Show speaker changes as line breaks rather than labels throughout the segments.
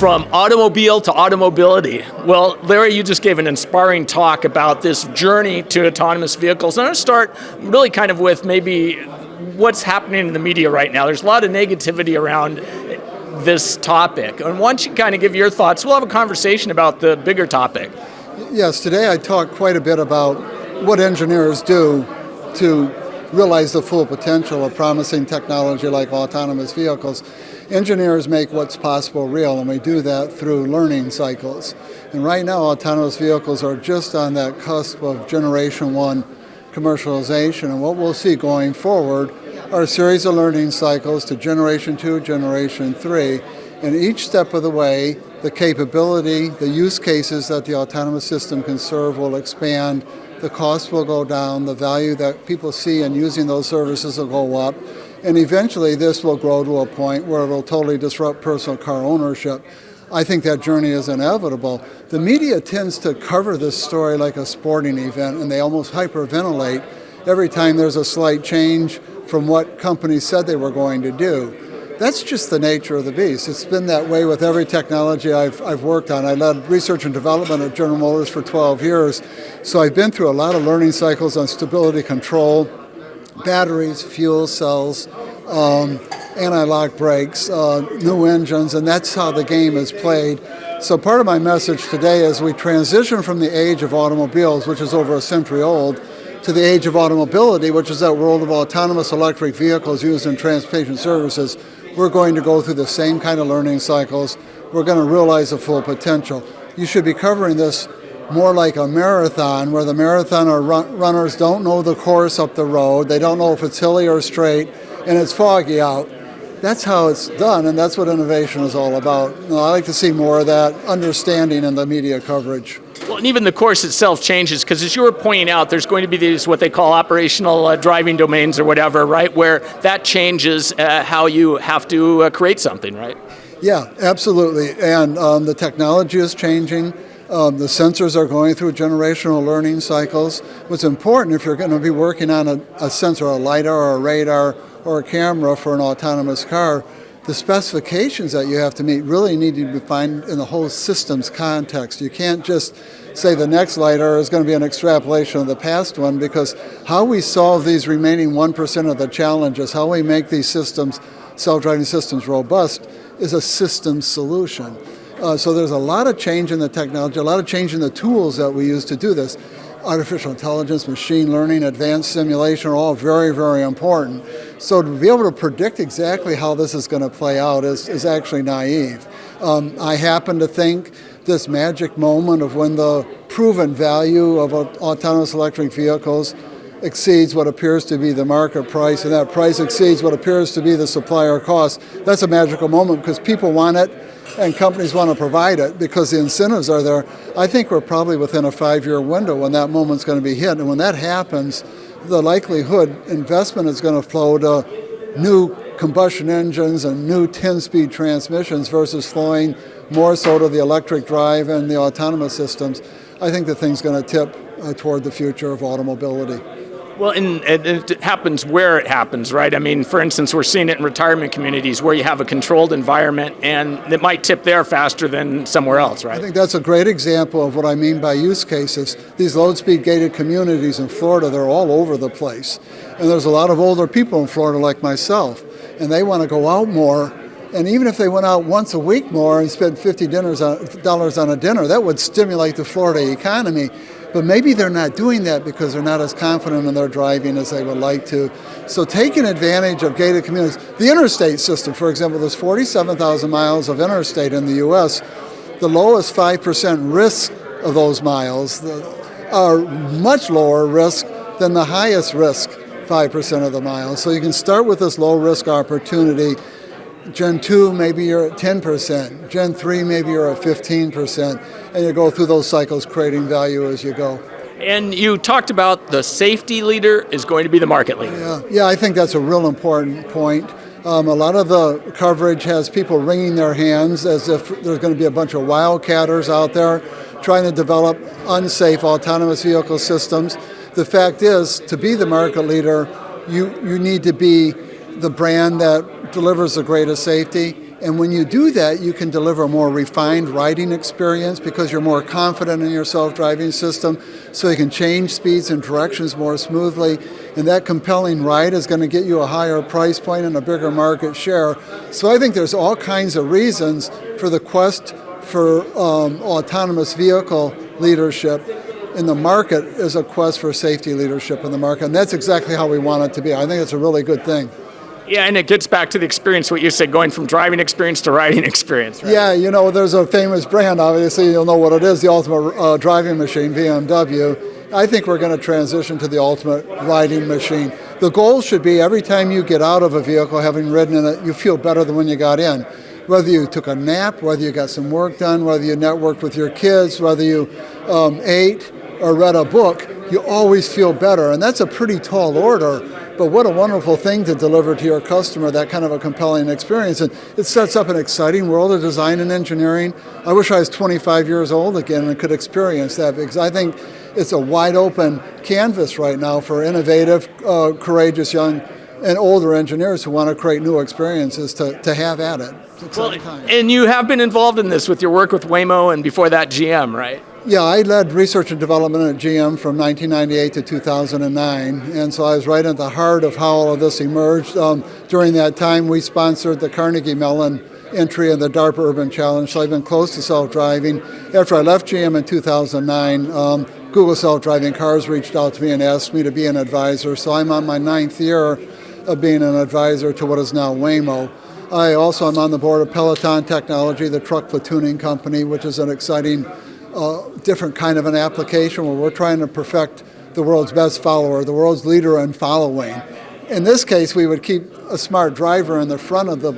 From automobile to automobility. Well, Larry, you just gave an inspiring talk about this journey to autonomous vehicles. I'm going to start really kind of with maybe what's happening in the media right now. There's a lot of negativity around this topic. And once you kind of give your thoughts, we'll have a conversation about the bigger topic.
Yes, today I talked quite a bit about what engineers do to realize the full potential of promising technology like autonomous vehicles. Engineers make what's possible real, and we do that through learning cycles. And right now, autonomous vehicles are just on that cusp of Generation 1 commercialization, and what we'll see going forward are a series of learning cycles to Generation 2, Generation 3, and each step of the way, the capability, the use cases that the autonomous system can serve will expand, the cost will go down, the value that people see in using those services will go up, and eventually this will grow to a point where it will totally disrupt personal car ownership. I think that journey is inevitable. The media tends to cover this story like a sporting event, and they almost hyperventilate every time there's a slight change from what companies said they were going to do. That's just the nature of the beast. It's been that way with every technology I've worked on. I led research and development at General Motors for 12 years, so I've been through a lot of learning cycles on stability control, batteries, fuel cells, anti-lock brakes, new engines, and that's how the game is played. So part of my message today is we transition from the age of automobiles, which is over a century old, to the age of automobility, which is that world of autonomous electric vehicles used in transportation services. We're going to go through the same kind of learning cycles. We're going to realize the full potential. You should be covering this more like a marathon, where the marathon runners don't know the course up the road. They don't know if it's hilly or straight, and it's foggy out. That's how it's done, and that's what innovation is all about. I like to see more of that understanding in the media coverage.
Well, and even the course itself changes, because as you were pointing out, there's going to be these what they call operational driving domains or whatever, right, where that changes how you have to create something, right?
Yeah, absolutely, and the technology is changing. The sensors are going through generational learning cycles. What's important if you're going to be working on a sensor, a LiDAR or a radar or a camera for an autonomous car, the specifications that you have to meet really need to be defined in the whole system's context. You can't just say the next LiDAR is going to be an extrapolation of the past one, because how we solve these remaining 1% of the challenges, how we make these systems, self-driving systems, robust, is a systems solution. So there's a lot of change in the technology, a lot of change in the tools that we use to do this. Artificial intelligence, machine learning, advanced simulation are all very, very important. So to be able to predict exactly how this is going to play out is actually naive. I happen to think this magic moment of when the proven value of autonomous electric vehicles exceeds what appears to be the market price, and that price exceeds what appears to be the supplier cost, that's a magical moment because people want it and companies want to provide it because the incentives are there. I think we're probably within a 5-year window when that moment's going to be hit, and when that happens, the likelihood investment is going to flow to new combustion engines and new 10-speed transmissions versus flowing more so to the electric drive and the autonomous systems. I think the thing's going to tip toward the future of automobility.
Well, and it happens where it happens, right? I mean, for instance, we're seeing it in retirement communities where you have a controlled environment, and it might tip there faster than somewhere else, right?
I think that's a great example of what I mean by use cases. These low-speed gated communities in Florida, they're all over the place. And there's a lot of older people in Florida like myself, and they want to go out more. And even if they went out once a week more and spent $50 on a dinner, that would stimulate the Florida economy. But maybe they're not doing that because they're not as confident in their driving as they would like to. So taking advantage of gated communities, the interstate system, for example, there's 47,000 miles of interstate in the U.S. The lowest 5% risk of those miles are much lower risk than the highest risk 5% of the miles. So you can start with this low risk opportunity. Gen 2, maybe you're at 10%. Gen 3, maybe you're at 15%. And you go through those cycles creating value as you go.
And you talked about the safety leader is going to be the market leader.
Yeah, I think that's a real important point. A lot of the coverage has people wringing their hands as if there's going to be a bunch of wildcatters out there trying to develop unsafe autonomous vehicle systems. The fact is, to be the market leader, you need to be the brand that delivers the greatest safety, And when you do that, you can deliver a more refined riding experience because you're more confident in your self-driving system, so you can change speeds and directions more smoothly. And that compelling ride is going to get you a higher price point and a bigger market share. So I think there's all kinds of reasons for the quest for autonomous vehicle leadership in the market is a quest for safety leadership in the market. And that's exactly how we want it to be. I think it's a really good thing.
Yeah, and it gets back to the experience, what you said, going from driving experience to riding experience, right?
Yeah, you know, there's a famous brand, obviously, you'll know what it is, the ultimate driving machine, BMW. I think we're going to transition to the ultimate riding machine. The goal should be every time you get out of a vehicle, having ridden in it, you feel better than when you got in. Whether you took a nap, whether you got some work done, whether you networked with your kids, whether you ate or read a book, you always feel better. And that's a pretty tall order. But what a wonderful thing to deliver to your customer, that kind of a compelling experience. And it sets up an exciting world of design and engineering. I wish I was 25 years old again and could experience that, because I think it's a wide open canvas right now for innovative, courageous young and older engineers who want to create new experiences to have at it. It's exciting time.
And you have been involved in this with your work with Waymo and before that GM, right?
Yeah, I led research and development at GM from 1998 to 2009, and so I was right at the heart of how all of this emerged. During that time, we sponsored the Carnegie Mellon entry in the DARPA Urban Challenge, so I've been close to self-driving. After I left GM in 2009, Google Self-Driving Cars reached out to me and asked me to be an advisor, so I'm on my 9th year of being an advisor to what is now Waymo. I also am on the board of Peloton Technology, the truck platooning company, which is an exciting different kind of an application where we're trying to perfect the world's best follower, the world's leader in following. In this case, we would keep a smart driver in the front of the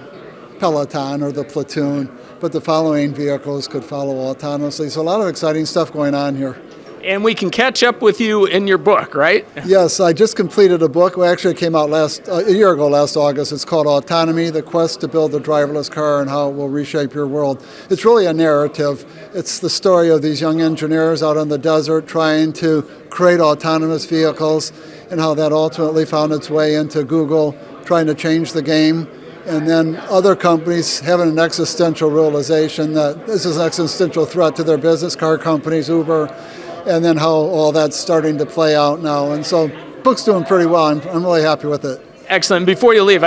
Peloton or the platoon, but the following vehicles could follow autonomously. So a lot of exciting stuff going on here.
And we can catch up with you in your book, right?
Yes, I just completed a book. Well, actually, it came out a year ago, last August. It's called Autonomy, The Quest to Build a Driverless Car and How It Will Reshape Your World. It's really a narrative. It's the story of these young engineers out in the desert trying to create autonomous vehicles and how that ultimately found its way into Google, trying to change the game. And then other companies having an existential realization that this is an existential threat to their business, car companies, Uber, and then how all that's starting to play out now. And so book's doing pretty well. I'm really happy with it.
Excellent. Before you leave,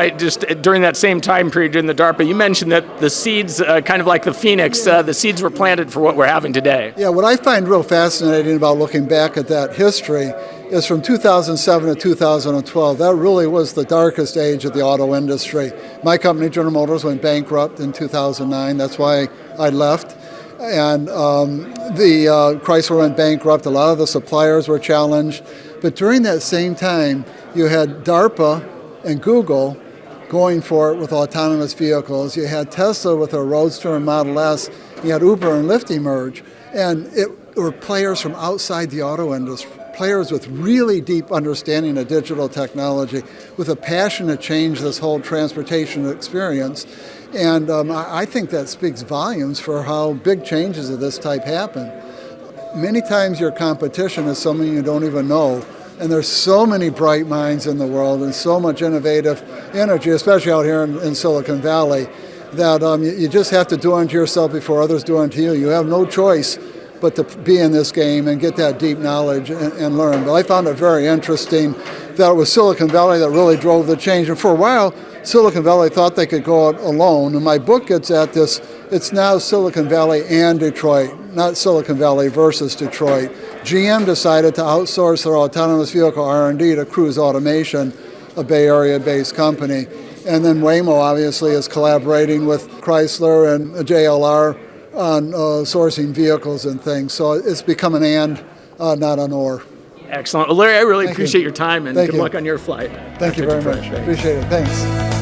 during that same time period in the DARPA, you mentioned that the seeds, kind of like the phoenix, the seeds were planted for what we're having today.
Yeah, what I find real fascinating about looking back at that history is from 2007 to 2012, that really was the darkest age of the auto industry. My company, General Motors, went bankrupt in 2009. That's why I left. And the Chrysler went bankrupt. A lot of the suppliers were challenged. But during that same time, you had DARPA and Google going for it with autonomous vehicles. You had Tesla with a Roadster and Model S. You had Uber and Lyft emerge. And it were players from outside the auto industry, players with really deep understanding of digital technology, with a passion to change this whole transportation experience. And I think that speaks volumes for how big changes of this type happen. Many times your competition is someone you don't even know. And there's so many bright minds in the world and so much innovative energy, especially out here in Silicon Valley, that you just have to do unto yourself before others do unto you. You have no choice but to be in this game and get that deep knowledge and learn. But I found it very interesting that it was Silicon Valley that really drove the change. And for a while, Silicon Valley thought they could go it alone. And my book gets at this. It's now Silicon Valley and Detroit, not Silicon Valley versus Detroit. GM decided to outsource their autonomous vehicle R&D to Cruise Automation, a Bay Area-based company. And then Waymo obviously is collaborating with Chrysler and JLR on sourcing vehicles and things. So it's become an and, not an or.
Excellent. Well, Larry, I really appreciate your time and good luck on your flight.
Thank you very much. Appreciate it. Thanks.